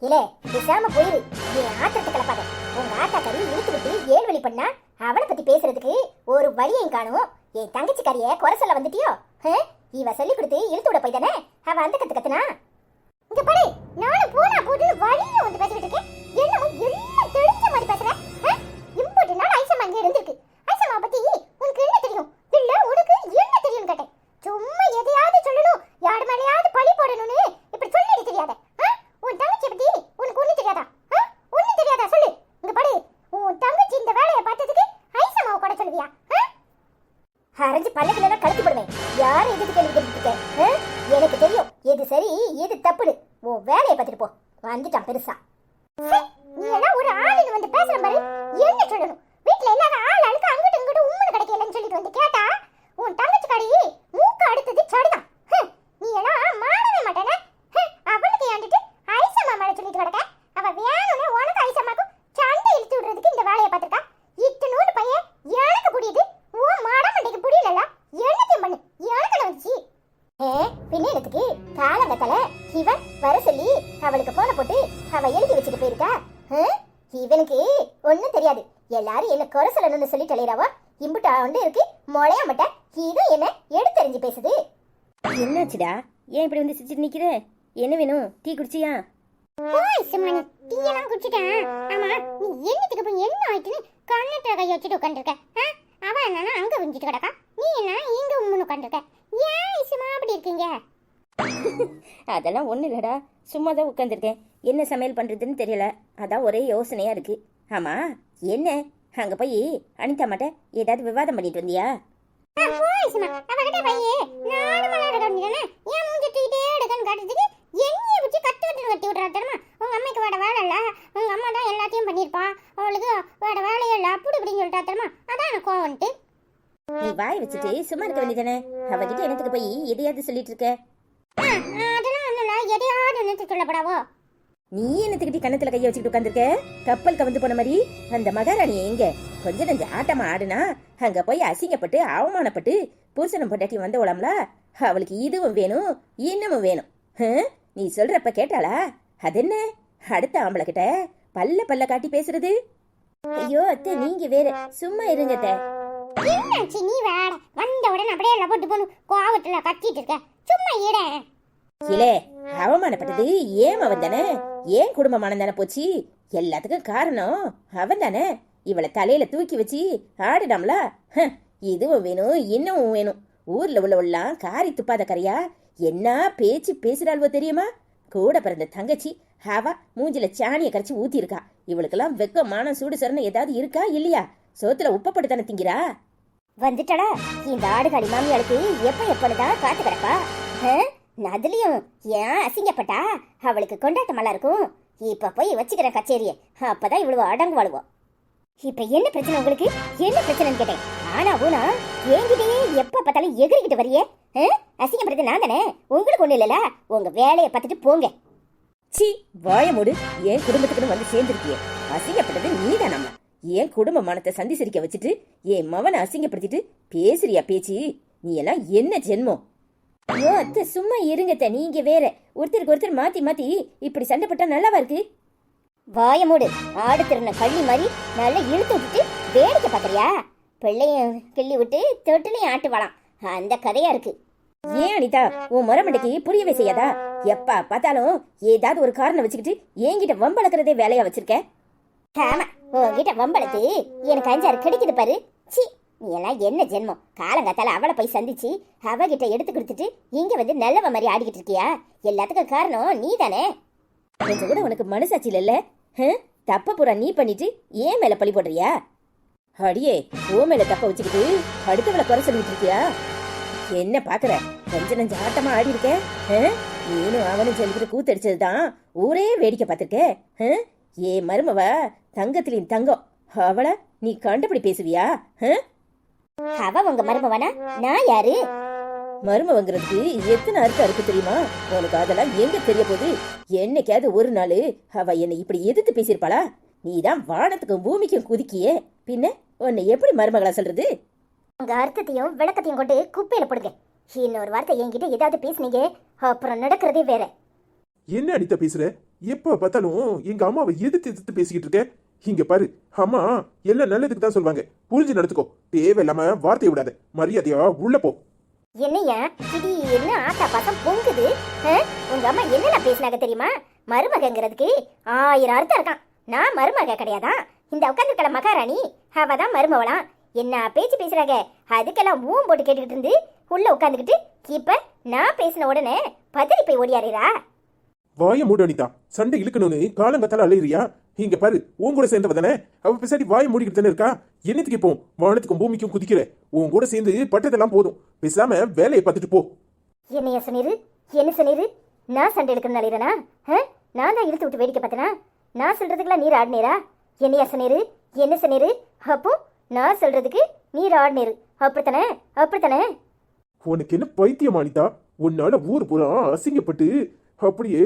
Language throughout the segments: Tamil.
இல்ல பேசாம போயிரு. என் ஆத்திரத்தை கிளப்பாத. உங்க ஆத்தாக்காரி இழுத்து விட்டு ஏழு வழி பண்ணா அவளை பத்தி பேசுறதுக்கு ஒரு வழியையும் காணும். என் தங்கச்சிக்காரிய குறை சொல்ல வந்துட்டியோ? இவ சொல்லி கொடுத்து இழுத்து விட போய் தானே அவ அந்த கத்து கத்துனா. இங்க பாரு, நானும் போனா போது வழியில வந்து பேசிட்டு இருக்கேன். என்னமோ எல்லாம் தெரிஞ்ச மாதிரி பேசுறேன். இம்புட்டு நாள் ஐசம்மா இங்க இருந்திருக்கு. ஐசம்மா பத்தி உனக்கு என்ன தெரியும்? இல்ல உனக்கு என்ன தெரியும் கேட்டேன். சும்மா எதையாவது சொல்லணும், யார் மேலேயாவது பழி போடணும்னு இப்படி சொல்லிட்டு தெரியாத. உன் தங்கச்சி பத்தி உனக்கு ஒண்ணு தெரியாதா? ஒண்ணு தெரியாதா சொல்லு. இங்க பாரு, உன் தங்கச்சி இந்த வேலையை பார்த்ததுக்கு ஐசம்மாவை கூட சொல்லுவியா? அரைஞ்சு பல்லக்கில கழுத்து போடுவேன். யார் எதுக்கு கேள்வி கேட்டுட்டு இருக்க? எனக்கு தெரியும் எது சரி எது தப்புன்னு. உன் வேலையை பார்த்துட்டு போ. வந்துட்டான் பெருசா. நீ எல்லாம் ஒரு ஆளுன்னு வந்து பேசுற பாரு. என்ன சொல்லணும்? வீட்டுல எல்லாரும் ஆள் அழுக்க அங்கிட்டு இங்கிட்டு உம்முன்னு கிடைக்கலன்னு சொல்லிட்டு வந்து கேட்டா உன் தங்கச்சி காரி மூக்கு அடுத்தது சடுதான். நீ எல்லாம் மாறவே மாட்டானே. அவளுக்கு ஏண்டிட்டு ஐசம்மா மேல சொல்லிட்டு கிடக்க. அவ வேணும்னே உனக்கு ஐசம்மாக்கும் சண்டை இழுத்து விடுறதுக்கு இந்த வேலையை பார்த்துருக்கா. இத்தனோடு பையன் எனக்கு புரியுது, உன் மாட மண்டைக்கு புரியல. என்னத்தையும் பண்ணு, எனக்கு வந்துச்சு. பின்ன எனக்கு காலங்கத்தால இவன் வர சொல்லி அவளுக்கு போன போட்டு அவ எழுதி வச்சுட்டு போயிருக்கா. இவனுக்கு ஒன்னும் தெரியாது. எல்லாரும் என்ன குறை சொல்லணும்னு சொல்லி சொல்லிடாவோ. இம்புட்டா ஒன்று இருக்கு மொழையா மட்ட. இது என்ன எடுத்தறிஞ்சு பேசுது. என்னாச்சுடா? ஏன் இப்படி வந்து சிரிச்சிட்டு நிக்கிற? என்ன வேணும்? டீ குடிச்சியா? டீ எல்லாம் குடிச்சிட்டேன். ஆமா, நீ என்னத்துக்கு போய் என்ன ஆயிட்டுன்னு கண்ணத்துல கை வச்சுட்டு உட்காந்துருக்க? அவன் என்னன்னா அங்க விஞ்சிட்டு கிடக்கா, நீ என்ன இங்க உம்முன்னு உட்காந்துருக்க. ஏன் இசுமா அப்படி இருக்கீங்க? அதெல்லாம் ஒன்றும் இல்லடா, சும்மா தான் உட்காந்துருக்கேன். என்ன சமையல் பண்ணுறதுன்னு தெரியல, அதான் ஒரே யோசனையாக இருக்கு. ஆமாம், என்ன அங்கே போய் அனிதா மாட்ட ஏதாவது விவாதம் பண்ணிட்டு வந்தியா? அவகிட்ட பையே நானும் மலர் கண்டிதானே ஏன் மூஞ்சி தூக்கிட்டே எடுக்கன்னு காட்டுறதுக்கு என்னைய பிடிச்சி கத்து கட்டி விட்டுறா தெரியுமா? உங்க அம்மைக்கு வேட வேலை இல்ல, உங்க அம்மா தான் எல்லாத்தையும் பண்ணியிருப்பா, அவளுக்கு வேட வேலையே இல்லை அப்படி இப்படின்னு சொல்லிட்டா தெரியுமா? அதான் எனக்கு கோவம் வந்துட்டு. நீ வாய் வச்சுட்டு சும்மா இருக்க வேண்டியதானே? அவகிட்ட என்னத்துக்கு போய் எதையாவது சொல்லிட்டு இருக்க? அதெல்லாம் ஒண்ணும் இல்ல, எதையாவது நினைச்சு சொல்லப்படாவோ. நீ என்னத்துக்கிட்டி கண்ணத்துல கைய வச்சுக்கிட்டு உட்காந்துருக்க? கப்பல் கவிழ்ந்து போன மாதிரி அந்த மகாராணி எங்க கொஞ்ச நஞ்ச ஆட்டமா ஆடுனா அங்க போய் அசிங்கப்பட்டு அவமானப்பட்டு புருஷனம் பொண்டாட்டி வந்த உடம்புல அவளுக்கு இதுவும் வேணும் இன்னமும் வேணும். நீ சொல்றப்ப கேட்டாளா? அது என்ன அடுத்த ஆம்பளை கிட்ட பல்ல பல்ல காட்டி பேசுறது? ஐயோ அத்தை, நீங்க வேற சும்மா இருங்க அத்தை. என்னாச்சு நீ வேட வந்த உடனே அப்படியே எல்லாம் போட்டு போகணும் கோவத்துல கத்திட்டு இருக்க. சும்மா இட. இல்லே, அவமானப்பட்டது ஏன் அவன் தானே? ஏன் குடும்பமானம் தானே போச்சு? எல்லாத்துக்கும் காரணம் அவன் தானே. இவளை தலையில தூக்கி வச்சு ஆடிடாமல. இதுவும் வேணும் இன்னமும் வேணும். ஊர்ல உள்ளவெல்லாம் காரி துப்பாத கரையா என்ன பேச்சு பேசுறாள்வோ தெரியுமா? கூட பிறந்த தங்கச்சி அவ மூஞ்சில சாணிய கரைச்சி ஊத்தி இருக்கா. இவளுக்கெல்லாம் வெக்க மானம் சூடு சொரணை ஏதாவது இருக்கா இல்லையா? சோத்துல உப்பப்பட்டு தானே திங்கிறா. வந்துட்டடா இந்த ஆடுகாடி மாமியாளுக்கு எப்பதான் காத்து கிடப்பா. அதுலயும் ஏன் அசிங்கப்பட்டா அவளுக்கு கொண்டாட்டமெல்லாம் இருக்கும். இப்ப போய் வச்சுக்கிறேன் கச்சேரிய, அப்பதான் இவ்வளவு அடங்கு வாழ்வோம். இப்ப என்ன பிரச்சனை உங்களுக்கு? என்ன பிரச்சனைன்னு கேட்டேன். ஆனா ஊனா என்கிட்டயே எப்ப பார்த்தாலும் எகிரிக்கிட்டு வரையே. அசிங்கப்படுறது நான் தானே, உங்களுக்கு ஒண்ணு இல்லல. உங்க வேலையை பார்த்துட்டு போங்க. சி வாய மூடு. என் குடும்பத்துக்குன்னு வந்து சேர்ந்துருக்கிய, அசிங்கப்பட்டது நீதானம்மா. என் குடும்ப மானத்தை சந்தி சிரிக்க வச்சுட்டு என் மவனை அசிங்கப்படுத்திட்டு பேசுறியா பேச்சு? நீ எல்லாம் என்ன ஜென்மம்? ஐயோ அத்தை, சும்மா இருங்கத்த. நீங்க வேற ஒருத்தருக்கு ஒருத்தர் மாத்தி மாத்தி இப்படி சண்டை போட்டா நல்லாவா இருக்கு? வாய மூடு. ஆடு திருந கள்ளி மாதிரி நல்லா இழுத்து விட்டுட்டு வேடிக்கை பாக்குறியா? பிள்ளையும் கிள்ளி விட்டு தொட்டிலையும் ஆட்டுவாளாம், அந்த கதையா இருக்கு. ஏன் அனிதா, உன் முறமண்டைக்கு புரியவே செய்யாதா? எப்பா பார்த்தாலும் ஏதாவது ஒரு காரணம் வச்சுக்கிட்டு என்கிட்ட வம்பளக்கிறதே வேலையா வச்சிருக்க. ஆமா, உன்கிட்ட வம்பளத்து எனக்கு 5-6 கிடைக்குது பாரு. சி, நீ எல்லாம் என்ன ஜென்மம்? காலங்காத்தால அவளை போய் சந்திச்சு அவகிட்ட எடுத்து கொடுத்துட்டு இங்க வந்து நல்லவ மாதிரி ஆடிக்கிட்டு இருக்கியா? எல்லாத்துக்கும் காரணம் நீ தானே. கொஞ்சம் கூட உனக்கு மனசாட்சி இல்ல? தப்ப பூரா நீ பண்ணிட்டு ஏன் மேல பழி போடுறியா? அடியே, ஓ மேல தப்ப வச்சுக்கிட்டு அடுத்தவளை குறை சொல்லிட்டு இருக்கியா? என்ன பாக்குற? கொஞ்ச நஞ்ச ஆட்டமா ஆடி இருக்க. நீனும் அவனும் சொல்லிக்கிட்டு கூத்தடிச்சதுதான் ஊரே வேடிக்கை பார்த்திருக்க. ஏ மருமவ தங்கத்திலின் தங்கம், அவளை நீ கண்டுபிடி பேசுவியா? அவ உங்க மருமவனா? நான் யாரு? மருமவங்கிறதுக்கு எத்தனை அர்த்தம் இருக்கு தெரியுமா? உனக்கு அதெல்லாம் எங்க தெரிய போகுது? என்னைக்காவது ஒரு நாள் அவ என்னை இப்படி எதிர்த்து பேசியிருப்பாளா? நீதான் வானத்துக்கும் பூமிக்கும் குதிக்கியே, பின்ன உன்னை எப்படி மருமகளா சொல்றது? உங்க அர்த்தத்தையும் விளக்கத்தையும் கொண்டு குப்பையில போடுங்க. இன்னொரு வார்த்தை என்கிட்ட ஏதாவது பேசுனீங்க அப்புறம் நடக்கிறதே வேற. என்ன அனிதா பேசுற? எப்ப பார்த்தாலும் எங்க அம்மாவை எதிர்த்து எதிர்த்து பேசிக்கிட்டு இருக்க. இங்க பாரு, அம்மா எல்லாம் நல்லதுக்கு தான் சொல்லுவாங்க, புரிஞ்சு நடத்துக்கோ. தேவையில்லாம வார்த்தையை விடாத, மரியாதையா உள்ள போ. என்னையா திடீர்னு ஆத்தா பாசம் பொங்குது? உங்க அம்மா என்னென்ன பேசினாங்க தெரியுமா? மருமகங்கிறதுக்கு 1000 அர்த்தம் இருக்கான். நான் மருமக கிடையாதான், இந்த உட்காந்துருக்கல மகாராணி அவ தான் மருமவளாம். என்ன பேச்சு பேசுறாங்க, அதுக்கெல்லாம் ஊம் போட்டு கேட்டுக்கிட்டு இருந்து உள்ள உட்காந்துக்கிட்டு இப்ப நான் பேசின உடனே பதறி போய் ஓடியாரா? வாய மூடு அனிதா, சண்டை இழுக்கணும்னு காலங்கத்தால அலையிறியா? இங்க பாரு, உன் கூட சேர்ந்தவ தானே, அவ பிசாடி வாய மூடிக்கிட்டு தானே இருக்கா. என்னத்துக்கு இப்போ வானத்துக்கும் பூமிக்கும் குதிக்கிற? உன் கூட சேர்ந்து பட்டதெல்லாம் போதும், பேசாம வேலையை பார்த்துட்டு போ. என்னைய சொன்னீரு? என்ன சொன்னீரு? நான் சண்டை எடுக்கணும்னு அலையிறனா? நான் தான் இழுத்து விட்டு வேடிக்கை பார்த்தனா? நான் சொல்றதுக்கெல்லாம் நீர் ஆடினேரா? என்னையா சொன்னீரு? என்ன சொன்னீரு? அப்போ நான் சொல்றதுக்கு நீர் ஆடினேரு, அப்படித்தானே? அப்படித்தானே? உனக்கு என்ன பைத்தியம் அனிதா? உன்னால ஊர் பூரா அசிங்கப்பட்டு அப்படியே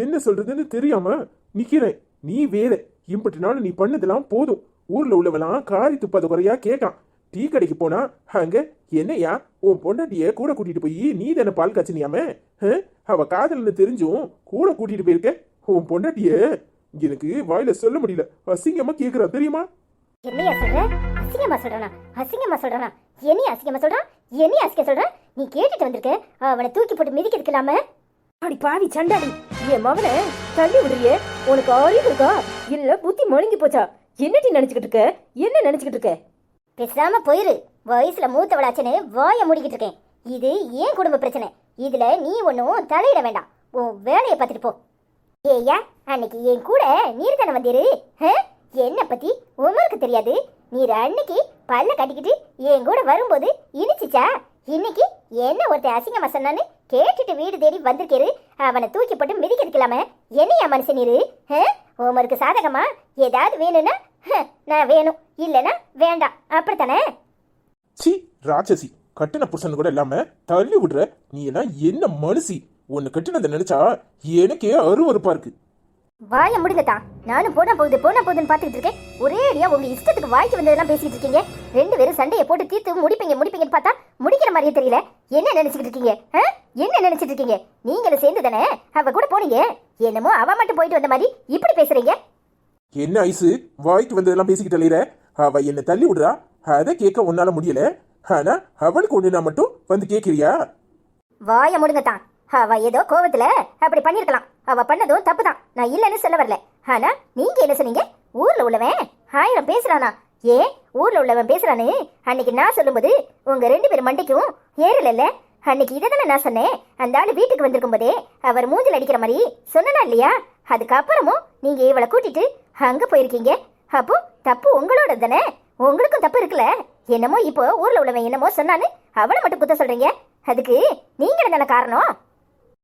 என்ன சொல்றதுன்னு தெரியாம நிக்கிறேன். நீ வேற இம்பட்டு நாள் நீ பண்ணதெல்லாம் போதும். ஊர்ல உள்ளவெல்லாம் காரி துப்பாத குறையா கேட்கான். டீ கடைக்கு போனா அங்க என்னையா உன் பொண்டாட்டிய கூட கூட்டிட்டு போய் நீ தானே பால் காய்ச்சினியாம? அவ காதல்னு தெரிஞ்சும் கூட கூட்டிட்டு போயிருக்க. உன் பொண்டாட்டிய எனக்கு வாயில சொல்ல முடியல, அசிங்கமா கேக்குறா தெரியுமா? என்னையா சொல்ற? அசிங்கமா சொல்றானா? அசிங்கமா சொல்றானா? என்னைய அசிங்கமா சொல்றான்? என்னைய அசிங்க சொல்றான்? நீ கேட்டுட்டு வந்திருக்க, அவனை தூக்கி போட்டு மிதிக்கிறதுக்கு இல்லாம. அடி பாவி சண்டாடி, என் மகனை தள்ளி விடுறியே, உனக்கு அறிவு இருக்கா இல்ல புத்தி மழுங்கி போச்சா? என்னடி நினைச்சுக்கிட்டு இருக்க? என்ன நினைச்சுக்கிட்டு இருக்க? பேசாம போயிரு. வயசுல மூத்தவளாச்சுன்னு வாய மூடிக்கிட்டு இருக்கேன். இது ஏன் குடும்ப பிரச்சனை, இதுல நீ ஒன்னும் தலையிட வேண்டாம். உன் வேலையை பார்த்துட்டு போ. ஏய்யா, அன்னைக்கு என் கூட நீர் தானே வந்தீரு? என்ன பத்தி உமருக்கு தெரியாது? நீர் அன்னைக்கு பல்ல கட்டிக்கிட்டு என் கூட வரும்போது இனிச்சிச்சா? இன்னைக்கு என்ன ஒருத்தர் அசிங்கமா சொன்னான்னு கேட்டுட்டு வீடு தேடி வந்திருக்கேரு, அவனை தூக்கி போட்டு மிதிக்கிறதுக்கலாம? என்னையா மனுஷன் நீரு? உமருக்கு சாதகமா ஏதாவது வேணும்னா நான் வேணும், இல்லைன்னா வேண்டாம், அப்படித்தானே? சி ராட்சசி, கட்டின புருஷன் கூட இல்லாம தள்ளி விடுற. நீ எல்லாம் என்ன மனுஷி? உன்னை கட்டினதை நினைச்சா எனக்கே அருவருப்பா இருக்கு. வாய முடிங்கத்தான். நானும் போனா போகுதுன்னு பாத்துக்கிட்டு இருக்கேன். ஒரே அடியா உங்க இஷ்டத்துக்கு வாய்க்கு வந்ததெல்லாம் பேசிட்டு இருக்கீங்க. 2 பேரும் சண்டையை போட்டு தீர்த்து முடிப்பீங்கன்னு பார்த்தா முடிக்கிற மாதிரியே தெரியல. என்ன நினைச்சிட்டு இருக்கீங்க? என்ன நினைச்சிட்டு இருக்கீங்க? நீங்களும் சேர்ந்து தானே அவ கூட போனீங்க. என்னமோ அவ மட்டும் போயிட்டு வந்த மாதிரி இப்படி பேசுறீங்க. என்ன ஐசு, வாய்க்கு வந்ததெல்லாம் பேசிக்கிட்டு அலையிற? அவ என்ன தள்ளி விடுறா, அதை கேட்க உன்னால முடியல. ஆனா அவளுக்கு ஒண்ணுனா மட்டும் வந்து கேட்கிறியா? வாய முடுங்கத்தான். அவ ஏதோ கோவத்துல அப்படி பண்ணிருக்கலாம். அவ பண்ணதும் தப்பு தான், நான் இல்லைன்னு சொல்ல வரல. ஆனா நீங்க என்ன சொன்னீங்க? ஊர்ல உள்ளவன் 1000 பேசுறானா? ஏன் ஊர்ல உள்ளவன் பேசுறானு அன்னைக்கு நான் சொல்லும்போது உங்க 2 பேரும் மண்டைக்கும் ஏறல. அன்னைக்கு இதை தானே நான் சொன்னேன். அந்த ஆளு வீட்டுக்கு வந்திருக்கும் போதே அவர் மூஞ்சில் அடிக்கிற மாதிரி சொன்னா இல்லையா? அதுக்கப்புறமும் நீங்க இவளை கூட்டிட்டு அங்க போயிருக்கீங்க. அப்போ தப்பு உங்களோட தானே, உங்களுக்கும் தப்பு இருக்குல்ல. என்னமோ இப்போ ஊர்ல உள்ளவன் என்னமோ சொன்னான்னு அவளை மட்டும் குத்த சொல்றீங்க. அதுக்கு நீங்களும் தானே காரணம்.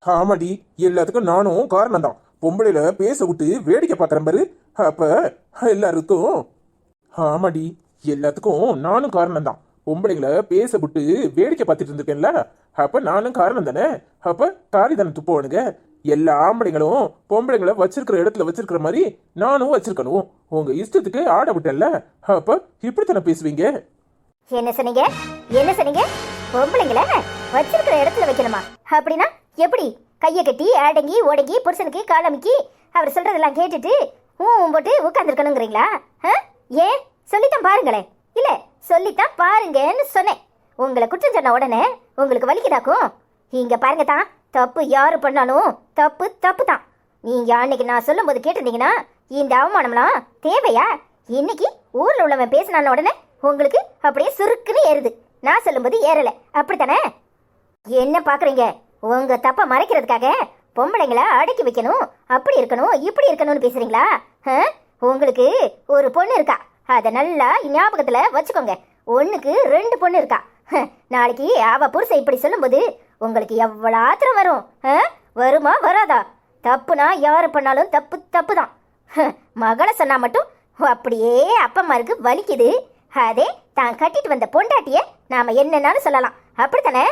ஆமாடி, எல்லாத்துக்கும் நானும் காரணம் தான். பொம்பளையில பேச விட்டு வேடிக்கை பார்க்கறேன் பாரு, அப்ப எல்லாருக்கும். ஆமாடி, எல்லாத்துக்கும் நானும் காரணம் தான். பொம்பளைங்களை பேச விட்டு வேடிக்கை பார்த்துட்டு இருந்திருக்கேன்ல, அப்ப நானும் காரணம் தானே. அப்ப காரி தானே துப்பவனுங்க. எல்லா ஆம்பளைங்களும் பொம்பளைங்களை வச்சிருக்கிற இடத்துல வச்சிருக்கிற மாதிரி நானும் வச்சிருக்கணும். உங்க இஷ்டத்துக்கு ஆட விட்டேன்ல, அப்ப இப்படித்தானே பேசுவீங்க. என்ன சொன்னீங்க? என்ன சொன்னீங்க? பொம்பளைங்களை வச்சிருக்கிற இடத்துல வைக்கணுமா? அப்படின்னா எப்படி? கையை கட்டி அடங்கி ஒடங்கி புருஷனுக்கு காலமிக்கி அவர் சொல்றதெல்லாம் கேட்டுட்டு போட்டு உட்காந்துருக்கணுங்கிறீங்களா? ஏன் சொல்லித்தான் பாருங்களேன். இல்ல சொல்லித்தான் பாருங்கன்னு சொன்னேன். உங்களை குற்றம் சொன்ன உடனே உங்களுக்கு வலிக்குதாக்கும். இங்க பாருங்க தான், தப்பு யாரு பண்ணாலும் தப்பு தப்பு தான். நீங்க அன்னைக்கு நான் சொல்லும் போது கேட்டிருந்தீங்கன்னா இந்த அவமானம்லாம் தேவையா? இன்னைக்கு ஊர்ல உள்ளவன் பேசினான உடனே உங்களுக்கு அப்படியே சுருக்குன்னு ஏறுது. நான் சொல்லும்போது ஏறல, அப்படித்தானே? என்ன பாக்குறீங்க? உங்க தப்ப மறைக்கிறதுக்காக பொம்பளைங்களை அடக்கி வைக்கணும், அப்படி இருக்கணும் இப்படி இருக்கணும்னு பேசுறீங்களா? உங்களுக்கு ஒரு பொண்ணு இருக்கா, அத நல்லா ஞாபகத்துல வச்சுக்கோங்க. 1க்கு 2 பொண்ணு இருக்கா. நாளைக்கு அவ புருஷன் இப்படி சொல்லும்போது உங்களுக்கு எவ்வளவு ஆத்திரம் வரும்? வருமா வராதா? தப்புனா யாரு பண்ணாலும் தப்பு தப்பு தான். மகளை சொன்னா மட்டும் அப்படியே அப்பம்மாருக்கு வலிக்குது. அதே தான் கட்டிட்டு வந்த பொண்டாட்டிய நாம என்னன்னாலும் சொல்லலாம், அப்படித்தானே?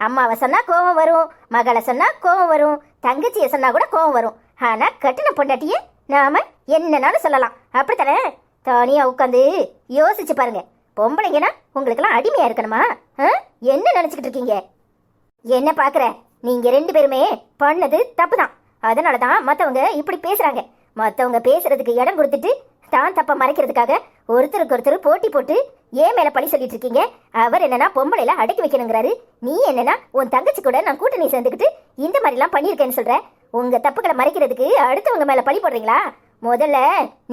அம்மாவை சொன்னா கோவம் வரும், மகளை சொன்னா கோவம் வரும், தங்கச்சிய சொன்னா கூட கோவம் வரும். ஆனா கட்டின பொண்டாட்டிய நாம என்னன்னாலும் சொல்லலாம், அப்படித்தானே? தனியா உட்காந்து யோசிச்சு பாருங்க. பொம்பளைங்கன்னா உங்களுக்கெல்லாம் அடிமையா இருக்கணுமா? என்ன நினைச்சுக்கிட்டு இருக்கீங்க? என்ன பாக்குற? நீங்க 2 பேருமே பண்ணது தப்பு தான். அதனாலதான் மத்தவங்க இப்படி பேசுறாங்க. மத்தவங்க பேசுறதுக்கு இடம் கொடுத்துட்டு தான் தப்ப மறைக்கிறதுக்காக ஒருத்தருக்கு ஒருத்தர் போட்டி போட்டு ஏன் மேல பழி சொல்லிட்டு இருக்கீங்க. அவர் என்னன்னா பொம்பளைல அடக்கி வைக்கணுங்கிறாரு. நீ என்னன்னா உன் தங்கச்சி கூட நான் கூட்டணி சேர்ந்துக்கிட்டு இந்த மாதிரி எல்லாம் பண்ணிருக்கேன்னு சொல்ற. உங்க தப்புகளை மறைக்கிறதுக்கு அடுத்தவங்க மேல பழி போடுறீங்களா? முதல்ல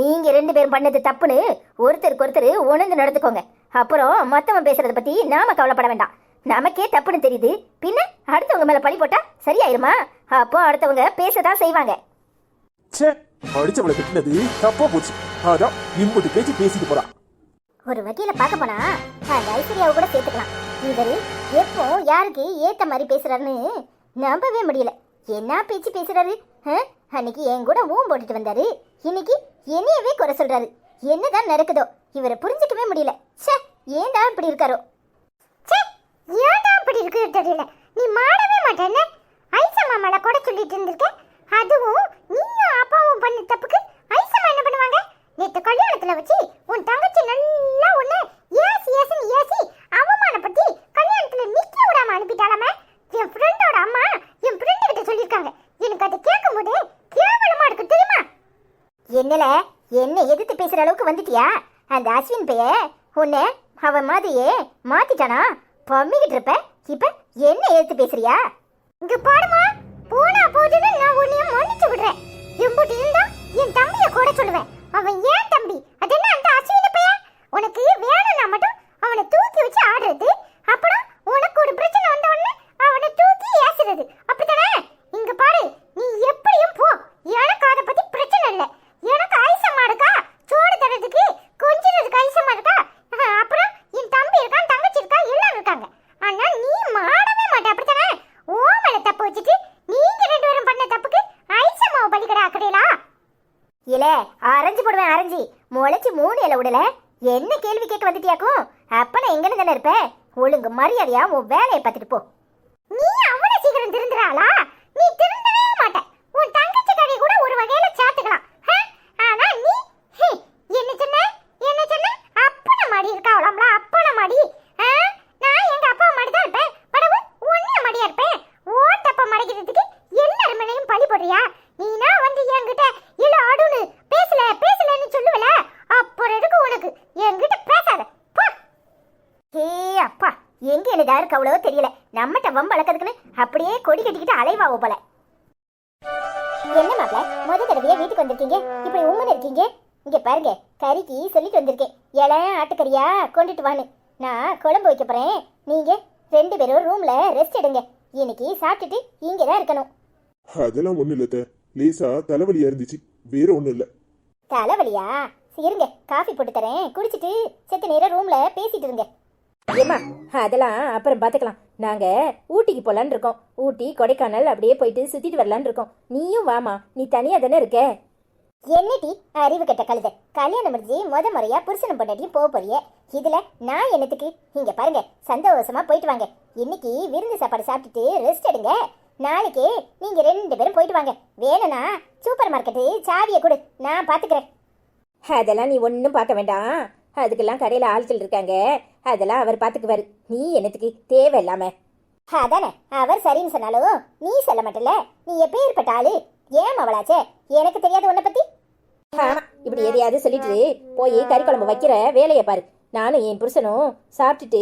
நீங்க 2 பேரும் பண்ணது தப்புன்னு ஒருத்தருக்கு ஒருத்தர் உணர்ந்து நடந்துக்கோங்க. அப்புறம் மத்தவன் பேசுறத பத்தி நாம கவலைப்பட வேண்டாம். நமக்கே தப்புன்னு தெரியுது, பின்ன அடுத்தவங்க மேல பழி போட்டா சரியாயிருமா? அப்போ அடுத்தவங்க பேசதான் செய்வாங்க. ச்சே, அடிச்சவளை கட்டினது தப்பா போச்சு. அதான் இம்புட்டு பேச்சு பேசிட்டு போறா. ஒரு வகையில பார்க்க போனா அந்த ஐஸ்வர்யாவை கூட சேர்த்துக்கலாம். இவரு எப்போ யாருக்கு ஏத்த மாதிரி பேசுறாருன்னு நம்பவே முடியல. என்ன பேச்சு பேசுறாரு? அன்னைக்கு என் கூட ஊம் போட்டுட்டு வந்தாரு, இன்னைக்கு என்னையவே குறை சொல்றாரு. என்னதான் நடக்குதோ இவரை புரிஞ்சுக்கவே முடியல. ச்சே, ஏன்டா இப்படி இருக்காரோ? ச்சே, ஏன்டா இப்படி இருக்கு தெரியல. நீ மாடவே மாட்டேன்னு ஐசம்மா மேல கூட சொல்லிட்டு இருந்திருக்க. அதுவும் நீயும் அப்பாவும் பண்ண தப்புக்கு ஐசம்மா என்ன பண்ணுவாங்க? நேத்து கல்யாணத்துல வச்சு உன் தங்கச்சி நல்லா ஒண்ணு ஏசி ஏசின்னு ஏசி அவமானப்படுத்தி கல்யாணத்துல நிக்க விடாம அனுப்பிட்டாலாமே. என் ஃப்ரெண்டோட அம்மா என் ஃப்ரெண்டு கிட்ட சொல்லியிருக்காங்க. எனக்கு அதை கேட்கும் போது கேவலமா இருக்கு தெரியுமா? என்னல என்ன எதிர்த்து பேசுற அளவுக்கு வந்துட்டியா? அந்த அஸ்வின் பைய உன்னை அவன் மாதிரியே மாத்திட்டானா? பம்மிக்கிட்டு இருப்ப, இப்ப என்ன எதிர்த்து பேசுறியா? இங்க பாடுமா, போனா போதுன்னு நான் உன்னையும் மன்னிச்சு விடுறேன். எம்புட்டு இருந்தா என் தம்பிய கூட சொல்லுவேன். அவன் ஏன் தம்பி, அது என்ன அந்த அஸ்வின் பைய? உனக்கு வேணும்னா மட்டும் அவனை தூக்கி வச்சு ஆடுறது, அப்புறம் உனக்கு ஒரு பிரச்சனை வந்த உடனே அவனை தூக்கி ஏசுறது, அப்படித்தானே? இங்க பாரு, நீ எப்படியும் போ, எனக்கு அதை பத்தி பிரச்சனை இல்லை. எனக்கு ஐசம்மா இருக்கா, சோறு தரதுக்கு கொஞ்சிறதுக்கு ஐசம்மா இருக்கா, அப்புறம் என் தம்பி இருக்கான், தங்கச்சி இருக்கா, எல்லாரும் இருக்காங்க. ஆனா நீ மாடவே மாட்ட, அப்படித்தானே? ஓ மேல தப்பு வச்சுட்டு நீங்க 2 பேரும் பண்ண தப்புக்கு ஐசம்மாவை பலிக்கடா ஆக்குறீங்களா? இல்ல அரைஞ்சு போடுவேன், அரைஞ்சி முளைச்சு 3 இலை விடல. என்ன கேள்வி கேட்க வந்துட்டியாக்கும்? அப்ப நான் எங்கன்னு தானே இருப்பேன். ஒழுங்கு மரியாதையா உன் வேலையை பார்த்துட்டு போ. நீ அவ்வளவு சீக்கிரம் திருந்துறாளா? நீ திருந்தவே மாட்ட. உன் தங்கச்சி கறி கூட ஒரு வகையில சாத்துக்கலாம். ஆனா நீ என்ன சொன்ன, என்ன சொன்ன? அப்பன மாடி இருக்காவலாம்ல, அப்பன மாடி. நான் எங்க அப்பா மாடி தான் இருப்பேன், படவு உன்னைய மாடியா இருப்பேன். ஓட்டப்ப மறைக்கிறதுக்கு எல்லாரும் மேலையும் பழி போடுறியா? நீனா வந்து என்கிட்ட இல்ல அடுன்னு பேசல பேசலன்னு சொல்லுவல, அப்புறம் எதுக்கு உனக்கு என்கிட்ட பேசாத போ. ஏ அப்பா, எங்க எனக்கு யாருக்கு அவ்வளவோ தெரியல. நம்மகிட்ட வம்பு வளர்க்கறதுக்குன்னு அப்படியே கொடி கட்டிக்கிட்டு அலைவாவோ போல. என்ன மாப்ள, முத தடவையா வீட்டுக்கு வந்திருக்கீங்க, இப்படி உண்மைன்னு இருக்கீங்க? இங்க பாருங்க, கறிக்கு சொல்லிட்டு வந்திருக்கேன், இலை ஆட்டுக்கறியா கொண்டுட்டு வான்னு. நான் குழம்பு வைக்க போறேன், நீங்க 2 பேரும் ரூம்ல ரெஸ்ட் எடுங்க. இன்னைக்கு சாப்பிட்டுட்டு இங்கதான் இருக்கணும். அதெல்லாம் ஒண்ணு இல்ல, லேசா தலைவலியா இருந்துச்சு, வேற ஒண்ணும் இல்ல. தலைவலியா? இருங்க, காஃபி போட்டு தரேன், குடிச்சிட்டு செத்த நேரம் ரூம்ல பேசிட்டு இருங்க. ஏம்மா, அதெல்லாம் அப்புறம் பார்த்துக்கலாம். நாங்க ஊட்டிக்கு போலான்னு இருக்கோம். ஊட்டி கொடைக்கானல் அப்படியே போயிட்டு சுத்திட்டு வரலான்னு இருக்கோம். நீயும் வாமா, நீ தனியா தானே இருக்க. என்னடி அறிவு கெட்ட கழுத, கல்யாணம் முடிஞ்சு முறையா புருஷனும் பொண்டாட்டியும் போக போறிய, இதுல நான் என்னத்துக்கு? இங்க பாருங்க, சந்தோஷமா போயிட்டு வாங்க. இன்னைக்கு விருந்து சாப்பாடு சாப்பிட்டுட்டு ரெஸ்ட் எடுங்க. நாளைக்கு நீங்க 2 பேரும் போயிட்டு வாங்க. வேணும்னா சூப்பர் மார்க்கெட்டு சாவியை கொடு, நான் பாத்துக்கிறேன். அதெல்லாம் நீ ஒன்றும் பார்க்க வேண்டாம். அதுக்கெல்லாம் கடையில் ஆட்கள் இருக்காங்க, அதெல்லாம் அவர் பார்த்துக்குவாரு. நீ என்னத்துக்கு தேவையில்லாம? அதானே, அவர் சரின்னு சொன்னாலும் நீ சொல்ல மாட்டல. நீ எப்பேற்பட்ட ஆளு? ஏன் அவளாச்சே, எனக்கு தெரியாது உன்னை பத்தி. ஆமா, இப்படி எதையாவது சொல்லிட்டு போய் கறி குழம்பு வைக்கிற வேலையை பாரு. நானும் என் புருஷனும் சாப்பிட்டுட்டு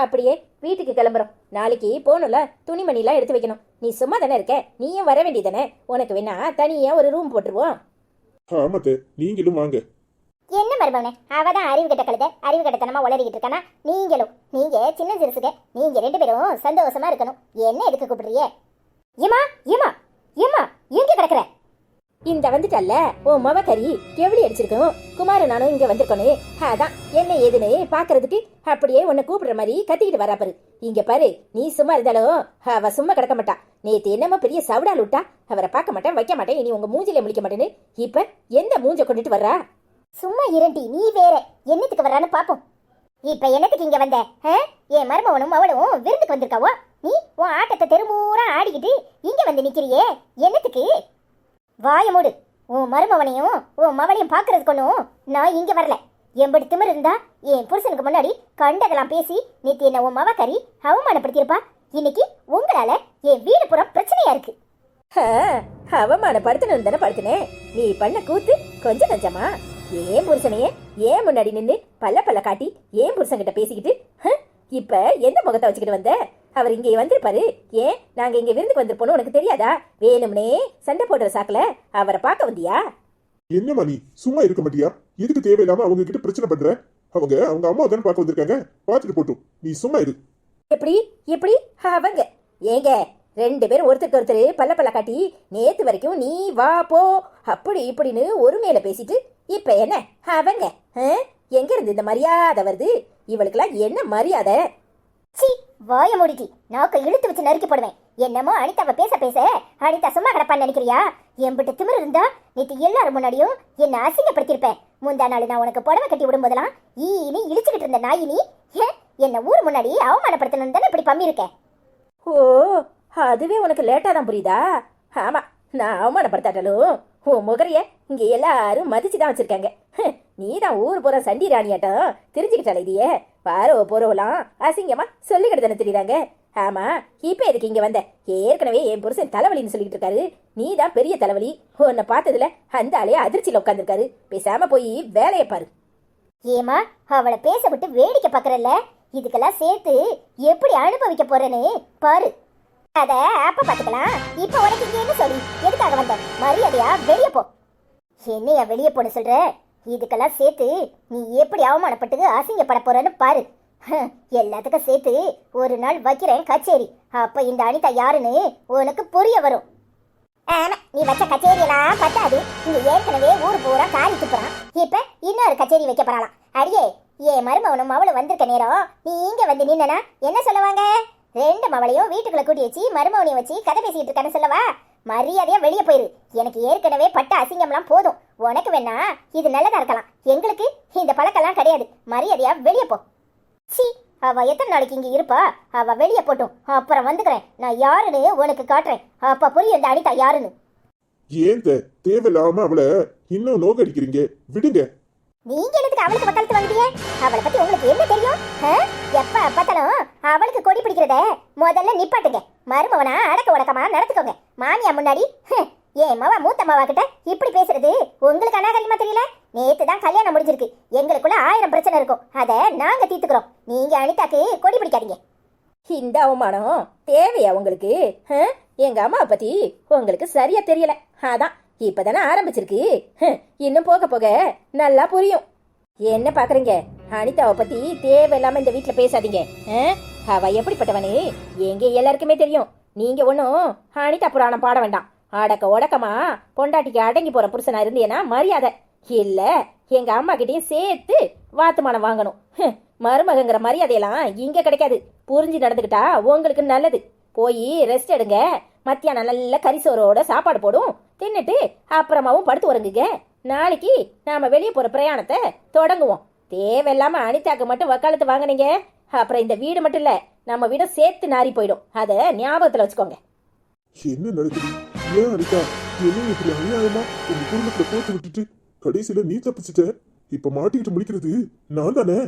அப்படியே வீட்டுக்கு கிளம்புறோம். நாளைக்கு போகணும்ல, துணிமணிலாம் எடுத்து வைக்கணும். நீ சும்மா தானே இருக்க, நீயும் வர வேண்டியதானே? உனக்கு வேணா தனியா ஒரு ரூம் போட்டுருவோம். ஆமாத்த, நீங்களும் வாங்க. என்ன மருமவனே, அவதான் அறிவு கெட்ட கழுத, அறிவு கட்டத்தனமா உளறிக்கிட்டு இருக்கானா? நீங்க சின்ன சிறுசுக, நீங்க 2 பேரும் சந்தோஷமா இருக்கணும். என்ன எதுக்கு கூப்பிடுறியே? ஏமா ஏமா ஏமா எங்க கிடக்குற? இந்த வந்துட்டல்ல உன் மவ கறி எவ்வளி அடிச்சிருக்கோம். குமார நானும் இங்க வந்திருக்கோன்னு அதான் என்ன ஏதுன்னு பாக்குறதுக்கு அப்படியே உன்னை கூப்பிடுற மாதிரி கத்திக்கிட்டு வரா பாரு. இங்க பாரு, நீ சும்மா இருந்தாலும் அவ சும்மா கிடக்க மாட்டா. நேத்து என்னமோ பெரிய சவுடால் விட்டா, அவரை பார்க்க மாட்டேன் வைக்க மாட்டேன், இனி உங்க மூஞ்சில முழிக்க மாட்டேன்னு இப்ப எந்த மூஞ்ச கொண்டுட்டு வர்றா? சும்மா இரண்டி, நீ வேற என்னத்துக்கு வர்றான்னு பாப்போம். இப்ப என்னத்துக்கு இங்க வந்த? என் மருமவனும் அவளும் விருந்துக்கு வந்திருக்காவோ, நீ உன் ஆட்டத்தை தெருமூரா ஆடிக்கிட்டு இங்க வந்து நிக்கிறியே, என்னத்துக்கு? வாய மூடு. உன் மருமவனையும் உன் மவளையும் பாக்குறதுக்கு ஒன்றும் நான் இங்க வரல. எம்படி திமிர் இருந்தா என் புருஷனுக்கு முன்னாடி கண்டதெல்லாம் பேசி நேத்து என்ன உன் மவ கறி அவமானப்படுத்தியிருப்பா. இன்னைக்கு உங்களால என் வீடு புறம் பிரச்சனையா இருக்கு. ஆ, அவமானப்படுத்தணும் தானே படுத்தினேன். நீ பண்ண கூத்து கொஞ்சம் நஞ்சமா? ஏன் புருஷனையே ஏன் முன்னாடி நின்று பல்ல பல்ல காட்டி ஏன் புருஷன்கிட்ட பேசிக்கிட்டு இப்ப எந்த முகத்தை வச்சுக்கிட்டு வந்த? அவர் இங்கே வந்திருப்பாரு. ஏன் நாங்க இங்க விருந்துக்கு வந்திருப்போம்னு உனக்கு தெரியாதா? வேணும்னே சண்டை போடுற சாக்குல அவரை பார்க்க வந்தியா? என்னம்மா நீ சும்மா இருக்க மாட்டியா? எதுக்கு தேவையில்லாம அவங்க கிட்ட பிரச்சனை பண்ற? அவங்க அவங்க அம்மா தானே பார்க்க வந்திருக்காங்க, பார்த்துட்டு போட்டும், நீ சும்மா இரு. எப்படி எப்படி அவங்க ஏங்க 2 பேரும் ஒருத்தருக்கு ஒருத்தர் பல்ல பல்ல காட்டி நேத்து வரைக்கும் நீ வா போ அப்படி இப்படின்னு ஒரு மேல பேசிட்டு இப்ப என்ன அவங்க எங்க இருந்து இந்த மரியாதை வருது? இவளுக்கெல்லாம் என்ன மரியாதை? சி வாய மூடிட்டி, நாக்க இழுத்து வச்சு நறுக்கி போடுவேன். என்னமோ அனிதாவை பேச பேச அனிதா சும்மா கிடப்பான்னு நினைக்கிறியா? எம்பிட்டு திமிரு இருந்தா நேற்று எல்லாரும் முன்னாடியும் என்ன அசிங்கப்படுத்திருப்பேன். முந்தா நாள் நான் உனக்கு புடவை கட்டி விடும்போதெல்லாம் ஈனி இழிச்சுக்கிட்டு இருந்த நாயினி என்ன ஊர் முன்னாடி அவமானப்படுத்தணும்னு தானே இப்படி பம்மி இருக்கேன். ஓ, அதுவே உனக்கு லேட்டா தான் புரியுதா? ஆமா, நான் அவமானப்படுத்தாட்டாலும் உன் முகரைய இங்க எல்லாரும் மதிச்சுதான் வச்சிருக்காங்க. நீ தான் ஊர் போற சண்டி ராணியாட்டம் தெரிஞ்சுக்கிட்டால இதையே. வாரோ போறவெல்லாம் அசிங்கமா சொல்லிக்கிட்டு தானே தெரியுறாங்க. ஆமா, இப்ப எதுக்கு இங்க வந்த? ஏற்கனவே என் புருஷன் தலைவலின்னு சொல்லிட்டு இருக்காரு. நீ தான் பெரிய தலைவலி. உன்னை பார்த்ததுல அந்த ஆளையே அதிர்ச்சியில உட்காந்துருக்காரு. பேசாம போய் வேலையை பாரு. ஏமா அவளை பேச விட்டு வேடிக்கை பார்க்கறல்ல, இதுக்கெல்லாம் சேர்த்து எப்படி அனுபவிக்க போறேன்னு பாரு. அத அப்ப பாத்துக்கலாம். இப்ப உனக்கு இங்க என்ன சொல்லி எதுக்காக வந்த? மரியாதையா வெளியே போ. என்னையா வெளியே போன்னு சொல்ற? இதுக்கெல்லாம் சேர்த்து நீ எப்படி அவமானப்பட்டு அசிங்கப்பட போறன்னு பாரு. எல்லாத்துக்கும் சேர்த்து ஒரு நாள் வைக்கிறேன் கச்சேரி. அப்ப இந்த அனிதா யாருன்னு உனக்கு புரிய வரும். ஆமா, நீ வச்ச கச்சேரியெல்லாம் பத்தாது. இங்க ஏற்கனவே ஊர் பூரா காரி துப்புறான். இப்ப இன்னொரு கச்சேரி வைக்க போறாளாம். அடியே, ஏன் மருமவனும் அவளும் வந்திருக்க நேரம் நீ இங்க வந்து நின்னா என்ன சொல்லுவாங்க? 2 மவளையும் வீட்டுக்குள்ள கூட்டி வச்சு மருமவனையும் வச்சு கதை பேசிட்டு இருக்கான்னு சொல்லவா? மரியாதையா வெளியே போயிரு. எனக்கு ஏற்கனவே பட்ட அசிங்கம்லாம் போதும். உனக்கு வேணா இது நல்லதா இருக்கலாம், எங்களுக்கு இந்த பழக்கெல்லாம் கிடையாது. மரியாதையா வெளியே போ. சி, அவ எத்தனை நாளைக்கு இங்க இருப்பா? அவ வெளியே போட்டும், அப்புறம் வந்துக்கிறேன். நான் யாருன்னு உனக்கு காட்டுறேன். அப்ப புரியும் இந்த அனிதா யாருன்னு. ஏன் தேவையில்லாம அவளை இன்னும் நோக்கடிக்கிறீங்க? விடுங்க. நீங்க எனக்கு அவளுக்கு வக்காலத்து வாங்குறீங்க? அவளை பத்தி உங்களுக்கு என்ன தெரியும்? எப்ப பார்த்தாலும் அவளுக்கு கொடி பிடிக்கிறத முதல்ல நிப்பாட்டுங்க. மருமவனா அடக்க உடக்கமா நடத்துக்கோங்க. மாமியா முன்னாடி ஏன் மவ மூத்த மாவா கிட்ட இப்படி பேசுறது உங்களுக்கு அநாகரிகமா தெரியல? நேத்து தான் கல்யாணம் முடிஞ்சிருக்கு. எங்களுக்குள்ள 1000 பிரச்சனை இருக்கும். அதை நாங்க தீர்த்துக்கிறோம். நீங்க அனிதாக்கு கொடி பிடிக்காதீங்க. இந்த அவமானம் தேவையா உங்களுக்கு? எங்க அம்மாவை பத்தி உங்களுக்கு சரியா தெரியல. அதான் இப்பதானே ஆரம்பிச்சிருக்கு. இன்னும் போக போக நல்லா புரியும். என்ன பாக்குறீங்க? அனிதாவை பத்தி தேவையில்லாம இந்த வீட்டுல பேசாதீங்க. அவ எப்படிப்பட்டவனே எங்க எல்லாருக்குமே தெரியும். நீங்க ஒன்னும் அனிதா புராணம் பாட வேண்டாம். அடக்க உடக்கமா பொண்டாட்டிக்கு அடங்கி போற புருஷனா இருந்தேனா மரியாதை இல்ல. எங்க அம்மா கிட்டயும் சேர்த்து வாத்துமானம் வாங்கணும். மருமகங்கிற மரியாதையெல்லாம் இங்க கிடைக்காது. புரிஞ்சு நடந்துக்கிட்டா உங்களுக்கு நல்லது. போய் ரெஸ்ட் எடுங்க. மத்தியானம் நல்ல கரிசோரோட சாப்பாடு போடும், தின்னுட்டு அப்புறமாவும் படுத்து உறங்குங்க. நாளைக்கு நாம வெளியே போற பிரயாணத்தை தொடங்குவோம். தேவையில்லாம அனிதாக்கு மட்டும் வக்காலத்து வாங்கினீங்க, அப்புறம் இந்த வீடு மட்டும் இல்ல நம்ம வீட சேர்த்து நாரி போயிடும். அதை ஞாபகத்துல வச்சுக்கோங்க. என்ன நடக்குது? ஏன் அனிதா என்ன இப்படி அநியாயமா உங்க குடும்பத்துல போட்டு விட்டுட்டு கடைசியில நீ தப்பிச்சுட்ட? இப்ப மாட்டிக்கிட்டு முடிக்கிறது நான் தானே?